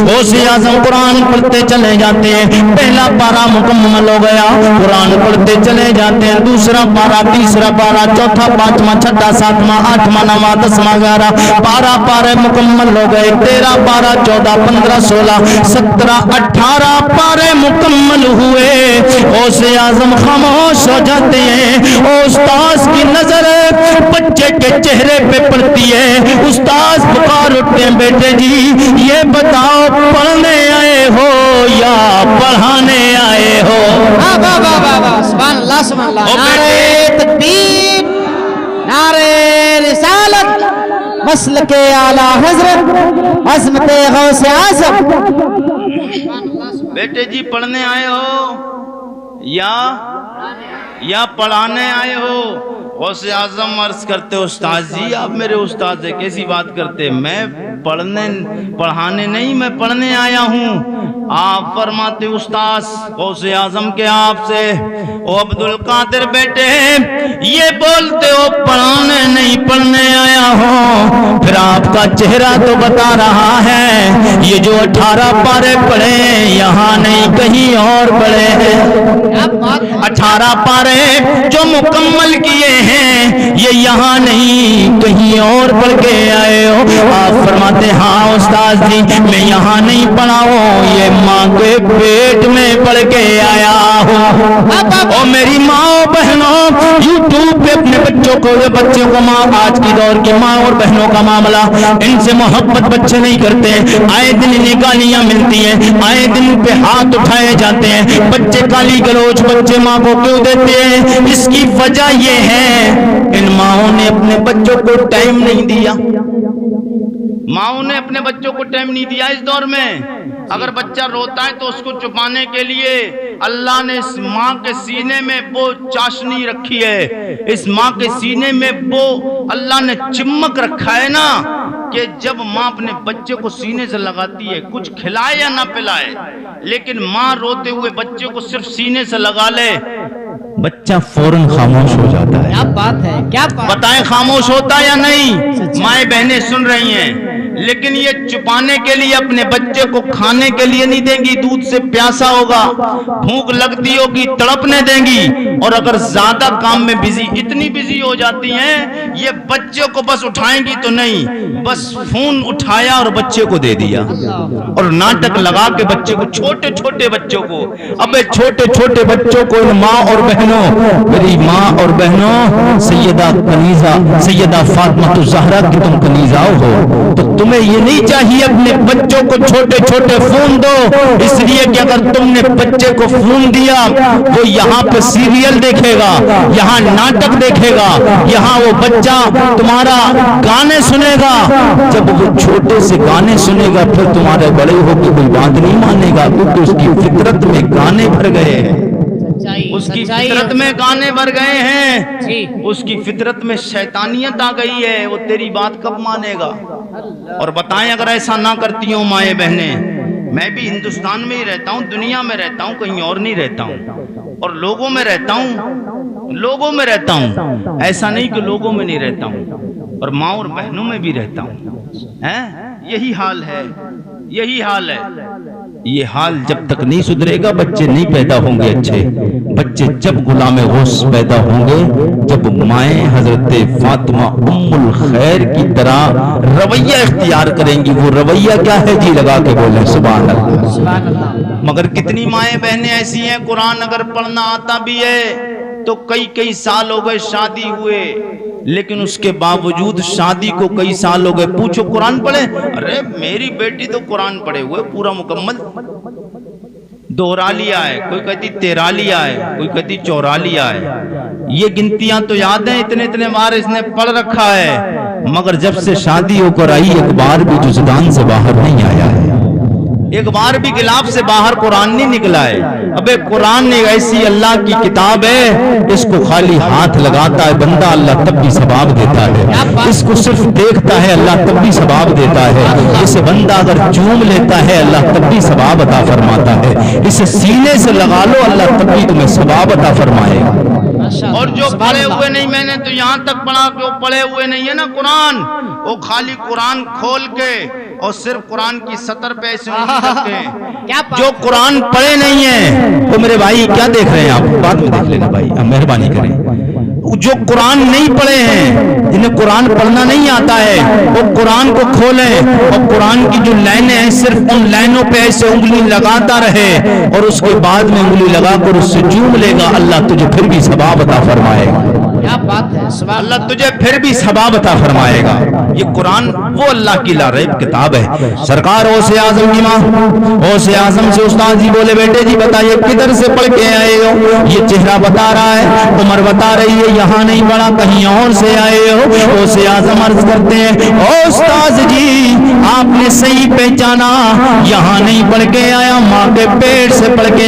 S1: غوث اعظم قرآن پڑھتے چلے جاتے ہیں، پہلا پارا مکمل ہو گیا، قرآن پڑھتے چلے جاتے ہیں، دوسرا پارا، تیسرا پارا، چوتھا، پانچواں، چھٹا، ساتواں، آٹھواں، نواں، 10واں، 11 پارے مکمل ہو گئے، 13 پارا، 14، 15، 16، 17، 18 پارے مکمل ہوئے، غوث اعظم خاموش ہو جاتے ہیں، استاذ کی نظر بچے کے چہرے پہ پڑتی ہے، استاذ پکار اٹھتے ہیں بیٹے جی یہ بتاؤ پڑھنے آئے ہو یا پڑھانے آئے ہو؟
S3: سبحان اللہ سبحان اللہ، نعرہ تکبیر، نعرہ رسالت، مسلک اعلی حضرت عظمت غوث اعظم۔
S2: بیٹے جی پڑھنے آئے ہو یا پڑھانے آئے ہو؟ غوث اعظم عرض کرتے استاد جی آپ میرے استاد سے کیسی بات کرتے، میں پڑھانے نہیں میں پڑھنے آیا ہوں۔ آپ فرماتے استاد غوث اعظم کے آپ سے، او عبد القادر بیٹے یہ بولتے ہو پڑھانے نہیں پڑھنے آیا ہو، پھر آپ کا چہرہ تو بتا رہا ہے یہ جو 18 پارے پڑھے یہاں نہیں کہیں اور پڑھے ہیں، 18 پارے جو مکمل کیے ہیں یہ یہاں نہیں کہیں اور پڑھ کے آئے ہو۔ آپ فرماتے ہاں استاد جی میں یہاں نہیں پڑھا ہوں، یہ ماں کے پیٹ میں پڑھ کے آیا ہوں۔ اور میری ماں بہنوں یوٹیوب پہ اپنے بچوں کو ماں آج کی دور کی ماں اور بہنوں کا معاملہ، ان سے محبت بچے نہیں کرتے، آئے دن انہیں گالیاں ملتی ہیں، آئے دن پہ ہاتھ اٹھائے جاتے ہیں، بچے گالی گلوچ بچے ماں کو کیوں دیتے ہیں؟ اس کی وجہ یہ ہے ان ماؤں نے اپنے بچوں کو ٹائم نہیں دیا، ماؤں نے اپنے بچوں کو ٹائم نہیں دیا۔ اس دور میں اگر بچہ روتا ہے تو اس کو چھپانے کے لیے اللہ نے اس ماں کے سینے میں وہ چاشنی رکھی ہے، اس ماں کے سینے میں وہ اللہ نے چمک رکھا ہے نا کہ جب ماں اپنے بچے کو سینے سے لگاتی ہے کچھ کھلائے یا نہ پلائے، لیکن ماں روتے ہوئے بچے کو صرف سینے سے لگا لے بچہ فوراً خاموش ہو جاتا ہے۔
S3: کیا بات ہے، کیا بات،
S2: بتائیں خاموش ہوتا یا نہیں؟ مائیں بہنیں سن رہی ہیں، لیکن یہ چھپانے کے لیے اپنے بچے کو کھانے کے لیے نہیں دیں گی، دودھ سے پیاسا ہوگا، بھوک لگتی ہوگی تڑپنے دیں گی، اور اگر زیادہ کام میں بزی اتنی بزی ہو جاتی ہیں یہ بچے کو بس اٹھائیں گی تو نہیں، بس فون اٹھایا اور بچے کو دے دیا اور ناٹک لگا کے بچے کو، چھوٹے چھوٹے بچوں کو، ابے چھوٹے چھوٹے بچوں کو ان ماں اور بہنوں، میری ماں اور بہنوں سیدہ کنیزہ سیدہ فاطمہ الزہرا کی تم کنیزہ ہو تو تمہیں یہ نہیں چاہیے اپنے بچوں کو چھوٹے چھوٹے فون دو، اس لیے کہ اگر تم نے بچے کو فون دیا وہ یہاں پہ سیریل دیکھے گا، یہاں ناٹک دیکھے گا، یہاں وہ بچہ تمہارا گانے سنے گا، جب وہ چھوٹے سے گانے سنے گا پھر تمہارے بڑے ہو کے کوئی بات نہیں مانے گا، کیونکہ اس کی فطرت میں گانے بھر گئے ہیں، اس کی فطرت میں گانے بھر گئے ہیں، اس کی فطرت میں شیطانیت آ گئی ہے، وہ تیری بات کب مانے گا؟ اور بتائیں اگر ایسا نہ کرتی ہوں مائیں بہنیں، میں بھی ہندوستان میں ہی رہتا ہوں، دنیا میں رہتا ہوں، کہیں اور نہیں رہتا ہوں، اور لوگوں میں رہتا ہوں، ایسا نہیں کہ لوگوں میں نہیں رہتا ہوں، اور ماں اور بہنوں میں بھی رہتا ہوں، یہی حال ہے، یہی حال ہے۔ یہ حال جب تک نہیں سدھرے گا بچے نہیں پیدا ہوں گے اچھے، بچے جب غلام غوث پیدا ہوں گے، جب مائیں حضرت فاطمہ ام الخیر کی طرح رویہ اختیار کریں گی، وہ رویہ کیا ہے جی لگا کے بولیں سبحان اللہ۔ مگر کتنی مائیں بہنیں ایسی ہیں قرآن اگر پڑھنا آتا بھی ہے تو کئی سال ہو گئے شادی ہوئے، لیکن اس کے باوجود شادی کو کئی سال ہو گئے، پوچھو قرآن پڑھے؟ ارے میری بیٹی تو قرآن پڑھے ہوئے پورا مکمل، دوہرا لیا ہے، کوئی کہتی 13 لیا ہے، کوئی کہتی 14 لیا ہے، یہ گنتیاں تو یاد ہیں، اتنے بار اس نے پڑھ رکھا ہے، مگر جب سے شادی ہو کر آئی ایک بار بھی جزدان سے باہر نہیں آیا ہے، ایک بار بھی غلاف سے باہر قرآن نہیں نکلا ہے۔ ابے قرآن ایک ایسی اللہ کی کتاب ہے، اس کو خالی ہاتھ لگاتا ہے بندہ اللہ تب بھی ثواب دیتا ہے، اس کو صرف دیکھتا ہے اللہ تب بھی ثواب دیتا ہے، اسے بندہ اگر چوم لیتا ہے اللہ تب بھی ثواب عطا فرماتا ہے، اسے سینے سے لگا لو اللہ تب بھی تمہیں ثواب عطا فرمائے گا۔ اور جو پڑھے ہوئے نہیں، میں نے تو یہاں تک پڑھا کہ وہ پڑھے ہوئے نہیں ہے نا قرآن، وہ خالی قرآن کھول کے اور صرف قرآن کی سطر پہ ایسے رکھتے ہیں، جو قرآن پڑھے نہیں ہیں وہ میرے بھائی کیا دیکھ رہے ہیں آپ، بعد میں دیکھ لینا بھائی، مہربانی کریں، جو قرآن نہیں پڑھے ہیں جنہیں قرآن پڑھنا نہیں آتا ہے وہ قرآن کو کھولیں اور قرآن کی جو لائنیں ہیں صرف ان لائنوں پہ ایسے انگلی لگاتا رہے اور اس کے بعد میں انگلی لگا کر اس سے چوم لے گا، اللہ تجھے پھر بھی ثواب عطا فرمائے گا،
S3: کیا بات ہے،
S2: اللہ تجھے پھر بھی ثواب عطا فرمائے گا۔ یہ قرآن وہ اللہ کی لاریب کتاب ہے۔ سرکار غوث اعظم کی ماں غوث اعظم سے استاد جی بولے بیٹے جی بتائیے کدھر سے پڑھ کے آئے ہو؟ یہ چہرہ بتا رہا ہے، عمر بتا رہی ہے یہاں نہیں پڑھا کہیں اور سے آئے ہو۔ غوث اعظم عرض کرتے ہیں او استاد جی آپ نے صحیح پہچانا، یہاں نہیں پڑھ کے آیا، ماں کے پیٹ سے پڑھ کے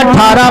S1: 18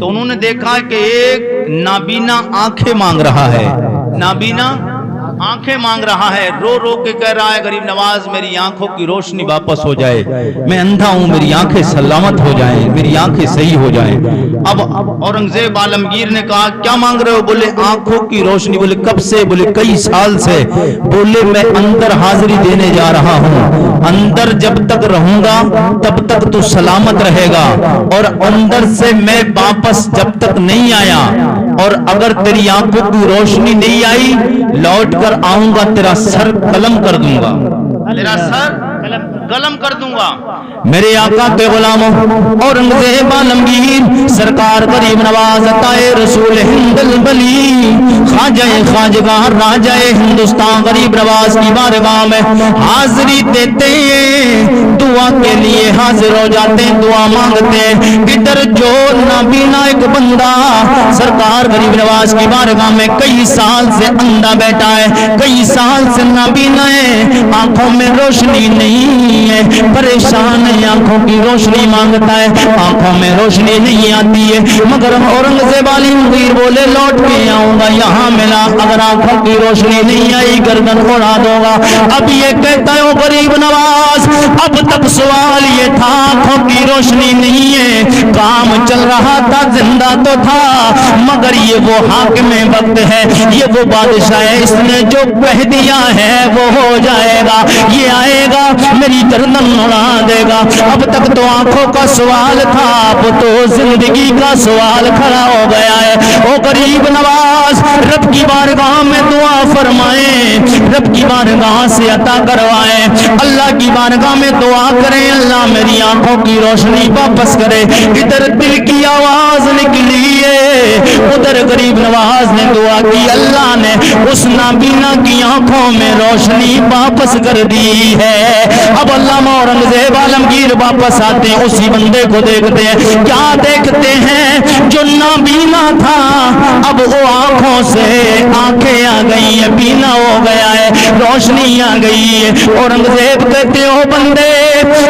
S2: تو انہوں نے دیکھا کہ ایک نابینا آنکھیں مانگ رہا ہے، نابینا آنکھیں مانگ رہا ہے، رو رو کے کہہ رہا ہے غریب نواز میری آنکھوں کی روشنی واپس ہو جائے، میں اندھا ہوں، میری آنکھیں سلامت ہو جائیں، میری آنکھیں صحیح ہو جائیں۔ اب اورنگزیب عالمگیر نے کہا کیا مانگ رہے ہو؟ بولے آنکھوں کی روشنی۔ بولے کب سے؟ بولے کئی سال سے۔ بولے میں اندر حاضری دینے جا رہا ہوں، اندر جب تک رہوں گا تب تک تو سلامت رہے گا، اور اندر سے میں واپس جب تک نہیں آیا اور اگر تیری آنکھوں کی روشنی نہیں آئی لوٹ کر آؤں گا تیرا سر قلم کر دوں گا، تیرا سر قلم کر دوں گا۔ میرے آقا کے غلاموں، اورنگزیب عالمگیر سرکار غریب نواز عطائے رسول ہند البلی خواجہ خواجگاہ راجہ ہندوستان غریب نواز کی بارگاہ میں حاضری دیتے ہیں، دعا کے لیے حاضر ہو جاتے ہیں، دعا مانگتے ہیں۔ ادھر جو نابینا ایک بندہ سرکار غریب نواز کی بارگاہ میں کئی سال سے اندھا بیٹھا ہے، کئی سال سے نابینا ہے، آنکھوں میں روشنی نہیں ہے، پریشان ہے، آنکھوں کی روشنی مانگتا ہے، آنکھوں میں روشنی نہیں آتی ہے، مگر اورنگزیب عالمگیر بولے لوٹ کے آؤں گا، یہاں ملا، اگر آنکھوں کی روشنی نہیں آئی گردن اڑا دوں گا۔ اب یہ کہتا ہے غریب نواز اب تک سوال یہ تھا آنکھوں کی روشنی نہیں ہے، کام چل رہا تھا، زندہ تو تھا، مگر یہ وہ حاکم وقت ہے، یہ وہ بادشاہ ہے، اس نے جو کہہ دیا ہے وہ ہو جائے گا، یہ آئے گا میری گردن اڑا دے گا۔ اب تک تو آنکھوں کا سوال تھا، اب تو زندگی کا سوال کھڑا ہو گیا ہے۔ او غریب نواز رب کی بارگاہ میں دعا فرمائیں، رب کی بارگاہ سے عطا کروائیں، اللہ کی بارگاہ میں دعا کریں اللہ میری آنکھوں کی روشنی واپس کرے۔ ادھر دل کی آواز نکلی ہے، ادھر غریب نواز نے دعا کی، اللہ نے اس نابینا کی آنکھوں میں روشنی واپس کر دی ہے۔ اب علامہ اورنگزیب عالمگیر واپس آتے ہیں، اسی بندے کو دیکھتے ہیں، کیا دیکھتے ہیں؟ جو نابینا تھا اب وہ آنکھوں سے آنکھیں آ گئی ہیں، بینا ہو گیا ہے، روشنی آ گئی ہے۔ اورنگزیب کہتے ہو بندے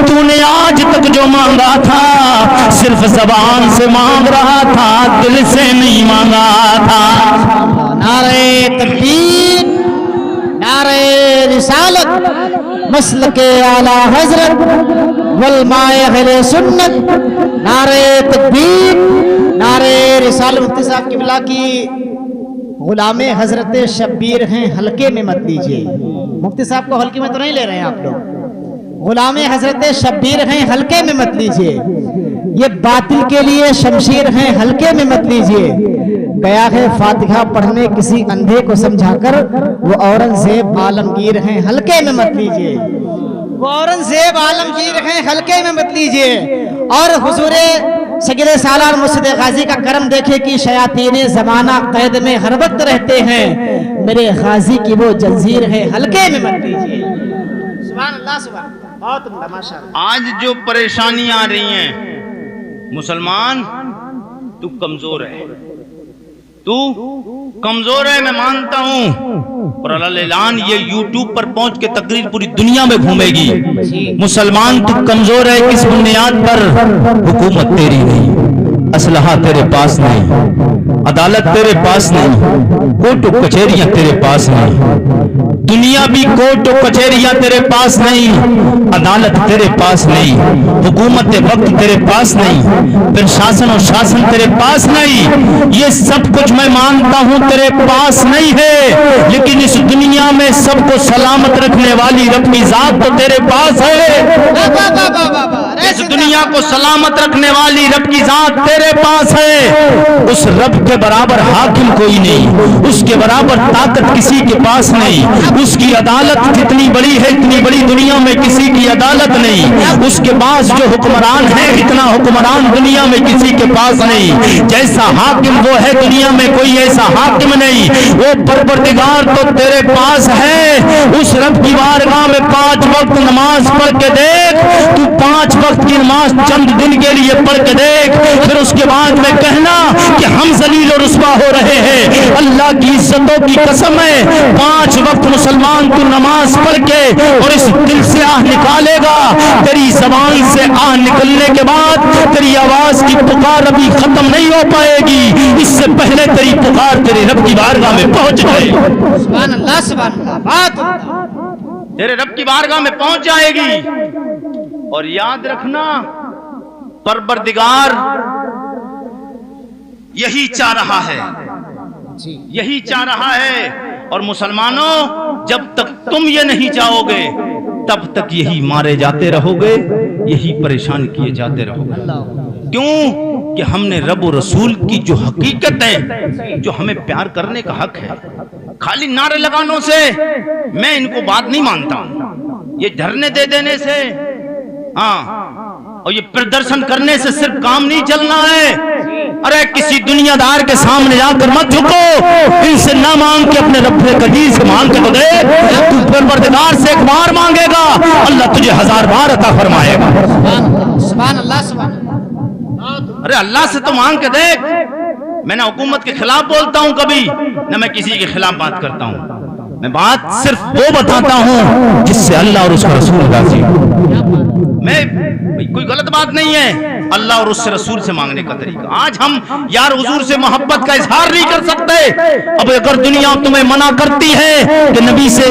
S2: تو نے آج تک جو مانگا تھا صرف زبان سے مانگ رہا تھا، دل سے نہیں مانگا تھا۔
S3: نعرہ تکبیر، نعرہ رسالت، مسلک اعلی حضرت والماء اہل سنت، نعرہ تکبیر، نعرہ رسالت۔ مفتی صاحب قبلہ کی غلام حضرت شبیر ہیں، حلقے میں مت لیجئے، مفتی صاحب کو حلقے میں تو نہیں لے رہے ہیں آپ لوگ، غلام حضرت شبیر ہیں، حلقے میں مت لیجئے، یہ باطل کے لیے شمشیر ہیں، حلقے میں مت لیجئے۔ گیا ہے فاتحہ پڑھنے کسی اندھے کو سمجھا کر، وہ اورنگزیب عالمگیر ہیں، حلقے میں مت لیجئے، وہ اورنگزیب عالمگیر ہیں، حلقے میں مت لیجئے۔ اور حضور سید سالار مرشد غازی کا کرم دیکھے کہ شیاطین زمانہ قید میں ہر وقت رہتے ہیں، میرے غازی کی وہ جنزیر ہے، حلقے میں مت لیجئے۔ سبحان اللہ، سبحان اللہ، بہت عمدہ، ماشاءاللہ۔
S2: آج جو پریشانیاں آ رہی ہیں، مسلمان تو کمزور ہے، تو کمزور ہے، میں مانتا ہوں، اور اللہ اعلان یہ یوٹیوب پر پہنچ کے تقریر پوری دنیا میں گھومے گی۔ مسلمان تو کمزور ہے، کس بنیاد پر؟ حکومت تیری نہیں، اسلحہ تیرے پاس نہیں، عدالت تیرے پاس نہیں، کوٹ و کچہریاں تیرے پاس نہیں، دنیا بھی کوٹ و کچہریاں تیرے پاس نہیں، عدالت تیرے پاس نہیں، حکومت وقت تیرے پاس نہیں، پھر شاسن و شاسن تیرے پاس نہیں، یہ سب کچھ میں مانتا ہوں تیرے پاس نہیں ہے، لیکن اس دنیا میں سب کو سلامت رکھنے والی رب کی ذات تو تیرے پاس ہے۔ اس دنیا کو سلامت رکھنے والی رب کی ذات تیرے پاس ہے، اس رب کے برابر حاکم کوئی نہیں، اس کے برابر طاقت کسی کے پاس نہیں، اس کی عدالت کتنی بڑی ہے، اتنی بڑی دنیا میں کسی کی عدالت نہیں، اس کے پاس جو حکمران ہے اتنا حکمران دنیا میں کسی کے پاس نہیں، جیسا حاکم وہ ہے دنیا میں کوئی ایسا حاکم نہیں، وہ پروردگار تو تیرے پاس ہے۔ اس رب کی بارگاہ میں 5 وقت نماز پڑھ کے دیکھ، تو 5 وقت کی نماز چند دن کے لیے پڑھ کے دیکھ، پھر اس کے بعد میں کہنا کہ
S1: ہم ذلیل و رسوا ہو رہے ہیں۔ اللہ کی عزتوں کی قسم ہے 5 وقت مسلمان تو نماز پڑھ کے اور اس دل سے آہ نکالے گا، تیری زبان سے آہ نکلنے کے بعد تیری آواز کی پکار ابھی ختم نہیں ہو پائے گی، اس سے پہلے تیری پکار تیرے رب کی بارگاہ میں پہنچ جائے گی۔
S3: سبحان اللہ سبحان اللہ، بات عمدہ۔
S2: تیرے رب کی بارگاہ میں پہنچ جائے گی۔ اور یاد رکھنا پروردگار یہی چاہ رہا ہے، یہی چاہ رہا ہے۔ اور مسلمانوں جب تک تم یہ نہیں چاہو گے تب تک یہی مارے جاتے رہو گے، یہی پریشان کیے جاتے رہو گے۔ کیوں کہ ہم نے رب و رسول کی جو حقیقت ہے، جو ہمیں پیار کرنے کا حق ہے، خالی نعرے لگانوں سے میں ان کو بات نہیں مانتا ہوں، یہ دھرنے دے دینے سے اور یہ پردرشن کرنے سے صرف کام نہیں چلنا ہے۔ ارے کسی دنیا دار کے سامنے جا کر مت جھکو، ان سے نہ مانگ کے اپنے رب قدیر سے مانگ کے تو دے۔ تو پروردگار سے ایک بار مانگے گا اللہ تجھے 1000 بار عطا فرمائے گا۔
S3: سبحان اللہ سبحان اللہ۔
S2: ارے اللہ سے تو مانگ کے دیکھ۔ میں نہ حکومت کے خلاف بولتا ہوں کبھی، نہ میں کسی کے خلاف بات کرتا ہوں، میں بات صرف وہ بتاتا ہوں جس سے اللہ اور اس کا رسول راضی ہو۔ میں کوئی غلط بات نہیں ہے اللہ اور اس سے رسول سے مانگنے کا طریقہ۔ آج ہم یار حضور سے محبت کا اظہار نہیں کر سکتے۔ اب اگر دنیا تمہیں منع کرتی ہے کہ نبی سے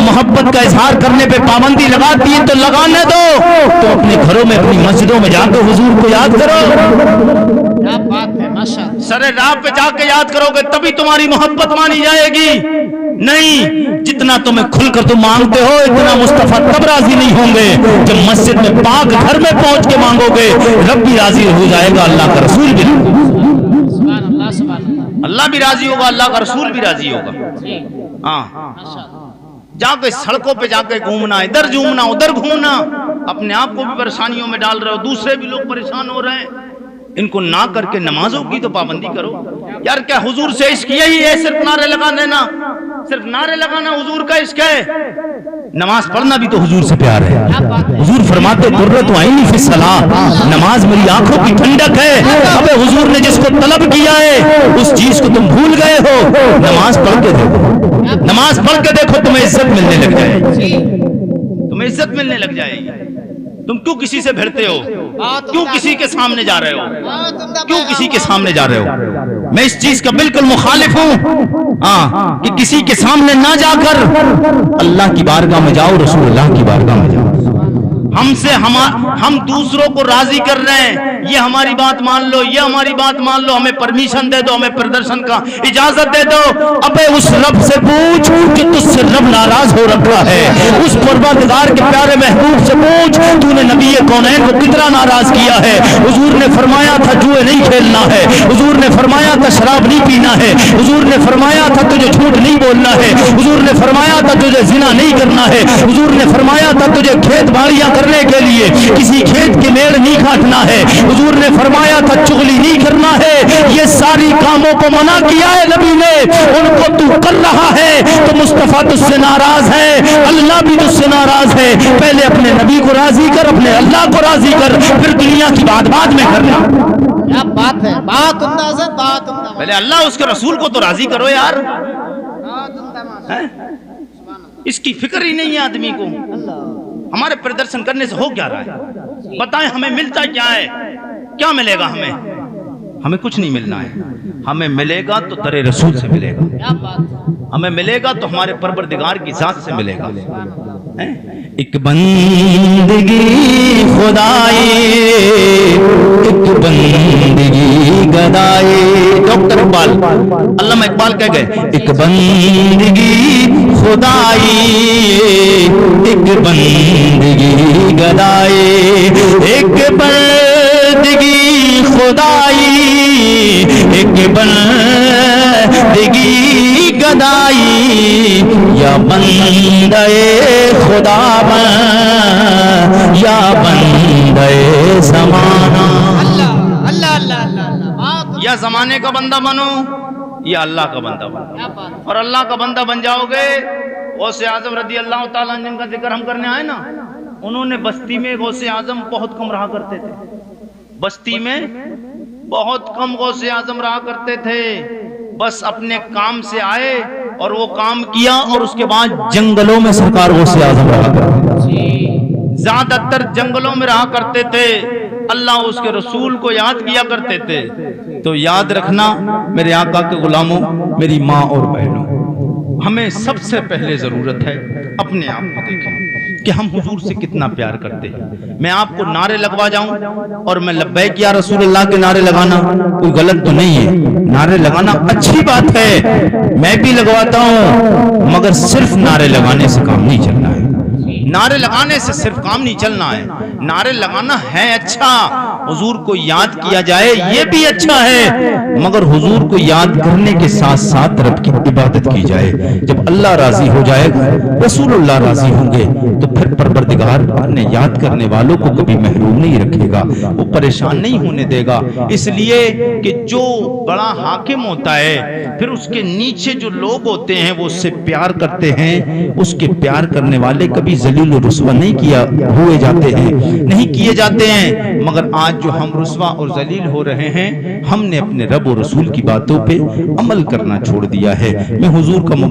S2: محبت کا اظہار کرنے پہ پابندی لگاتی ہے تو لگانے دو، تو اپنے گھروں میں اپنی مسجدوں میں جا کے حضور کو یاد کرو،
S3: کیا بات ہے، ماشاءاللہ۔
S2: سر راہ پہ جا کے یاد کرو گے تبھی تمہاری محبت مانی جائے گی۔ نہیں، جتنا تمہیں کھل کر تم مانگتے ہو اتنا مصطفیٰ تب راضی نہیں ہوں گے جب مسجد میں پاک گھر میں پہنچ کے مانگو گے، رب بھی راضی ہو جائے گا، اللہ کا رسول بھی،
S3: سبحان اللہ سبحان اللہ۔
S2: اللہ بھی راضی ہوگا، اللہ کا رسول بھی راضی ہوگا۔
S3: جی
S2: ہاں،
S3: ماشاءاللہ۔
S2: جا کے سڑکوں پہ جا کے گھومنا، ادھر گھومنا ادھر گھومنا، اپنے آپ کو بھی پریشانیوں میں ڈال رہے ہو، دوسرے بھی لوگ پریشان ہو رہے ہیں۔ ان کو نہ کر کے نمازوں کی تو پابندی کرو یار۔ کیا حضور سے عشق یہی ہے صرف نعرے لگا دینا؟ صرف نعرے لگانا حضور کا عشق ہے؟ نماز پڑھنا بھی تو حضور سے پیار ہے۔ حضور فرماتے قرۃ عینی فی الصلاۃ، نماز میری آنکھوں کی ٹھنڈک ہے۔ ابے حضور نے جس کو طلب کیا ہے اس چیز کو تم بھول گئے ہو۔ نماز پڑھ کے دیکھو، نماز پڑھ کے دیکھو، تمہیں عزت ملنے لگ جائے گی، تمہیں عزت ملنے لگ جائے گی۔ تم کیوں کسی سے بھیڑتے ہو؟ کیوں کسی کے سامنے جا رہے ہو؟ کیوں کسی کے سامنے جا رہے ہو؟ میں اس چیز کا بالکل مخالف ہوں کہ کسی کے سامنے نہ جا کر اللہ کی بارگاہ میں جاؤ، رسول اللہ کی بارگاہ میں جاؤ۔ ہم دوسروں کو راضی کر رہے ہیں، یہ ہماری بات مان لو، یہ ہماری بات مان لو، ہمیں پرمیشن دے دو، ہمیں پردرشن کا اجازت دے دو۔ ابے اس رب سے پوچھ کہ تجھ سے رب ناراض ہو رکھا ہے، اس پروردگار کے پیارے محبوب سے پوچھ تو نے نبی کونین کو کتنا ناراض کیا ہے۔ حضور نے فرمایا تھا جوئے نہیں کھیلنا ہے، حضور نے فرمایا تھا شراب نہیں پینا ہے، حضور نے فرمایا تھا تجھے جھوٹ نہیں بولنا ہے، حضور نے فرمایا تھا تجھے زنا نہیں کرنا ہے، حضور نے فرمایا تھا تجھے کھیت باڑیاں کرنے کے لیے کسی کھیت کے میڑ نہیں کاٹنا ہے، حضور نے فرمایا تھا چغلی نہیں کرنا ہے۔ یہ ساری کاموں کو منع کیا ہے نبی نے، ان کو تو کر رہا ہے تو مصطفیٰ تجھ سے ناراض ہے، اللہ بھی تجھ سے ناراض ہے۔ پہلے اپنے نبی کو راضی کر، اپنے اللہ کو راضی کر، پھر دنیا کی بات بعد میں کرنا۔
S3: کیا بات ہے، بات عمدہ حضرت، بات عمدہ۔
S2: پہلے اللہ اس کے رسول کو تو راضی کرو یار،
S3: بات عمدہ ماشاءاللہ۔
S2: اس کی فکر ہی نہیں ہے آدمی کو۔ ہمارے پردرشن کرنے سے ہو کیا رہا ہے؟ بتائیں ہمیں ملتا کیا ہے؟ کیا ملے گا ہمیں؟ ہمیں کچھ نہیں ملنا ہے، ہمیں ملے گا تو در رسول سے ملے گا،
S3: کیا بات ہے،
S2: ہمیں ملے گا تو ہمارے پروردگار کی ذات سے ملے گا۔
S1: ایک بندگی خدائی، ایک بندگی گدائی، ڈاکٹر اقبال، علامہ اقبال کہہ گئے ایک بندگی خدائی، ایک بندگی گدائی، ایک بندگی خدائی، ایک بندگی گدائی، یا بندے خدا بن یا بندے زمانہ۔
S3: اللہ اللہ اللہ اللہ، بات
S2: یا زمانے کا بندہ بنو یا اللہ کا بندہ بنو،
S3: کیا بات ہے۔
S2: اور اللہ کا بندہ بن جاؤ گے۔ غوث اعظم رضی اللہ تعالیٰ عنہ جن کا ذکر ہم کرنے آئے نا، انہوں نے بستی میں غوث اعظم بہت کم رہا کرتے تھے، بستی میں بہت کم غوث اعظم رہا کرتے تھے، بس اپنے کام سے آئے اور وہ کام کیا اور اس کے بعد
S1: جنگلوں میں سرکار غوث اعظم رہا کرتے تھے،
S2: زیادہ تر جنگلوں میں رہا کرتے تھے، اللہ اس کے رسول کو یاد کیا کرتے تھے۔ تو یاد رکھنا میرے آقا کے غلاموں، میری ماں اور بہنوں، ہمیں سب سے پہلے ضرورت ہے اپنے آپ کو دیکھیں کہ ہم حضور سے کتنا پیار کرتے ہیں۔ میں آپ کو نعرے لگوا جاؤں اور میں لبیک یا رسول اللہ کے نعرے لگانا کوئی غلط تو نہیں ہے، نعرے لگانا اچھی بات ہے، میں بھی لگواتا ہوں، مگر صرف نعرے لگانے سے کام نہیں چلنا ہے، نعرے لگانے سے صرف کام نہیں چلنا ہے، نعرے لگانا ہے اچھا، حضور کو یاد کیا جائے یہ بھی اچھا ہے، مگر حضور کو یاد کرنے کے ساتھ ساتھ رب کی عبادت کی جائے۔ جب اللہ راضی ہو جائے گا، رسول اللہ راضی ہوں گے، تو پھر پروردگار اپنے یاد کرنے والوں کو کبھی محروم نہیں رکھے گا، وہ پریشان نہیں ہونے دے گا۔ اس لیے کہ جو بڑا حاکم ہوتا ہے، پھر اس کے نیچے جو لوگ ہوتے ہیں وہ اس سے پیار کرتے ہیں، اس کے پیار کرنے والے کبھی ذلیل و رسوا نہیں کیا ہوئے جاتے ہیں، نہیں کیے جاتے ہیں، مگر آج جو ہم رسوا اور ذلیل ہو رہے ہیں، ہم نے اپنے رب و رسول کی باتوں پہ عمل کرنا چھوڑ دیا ہے۔ میں حضور کا مبارک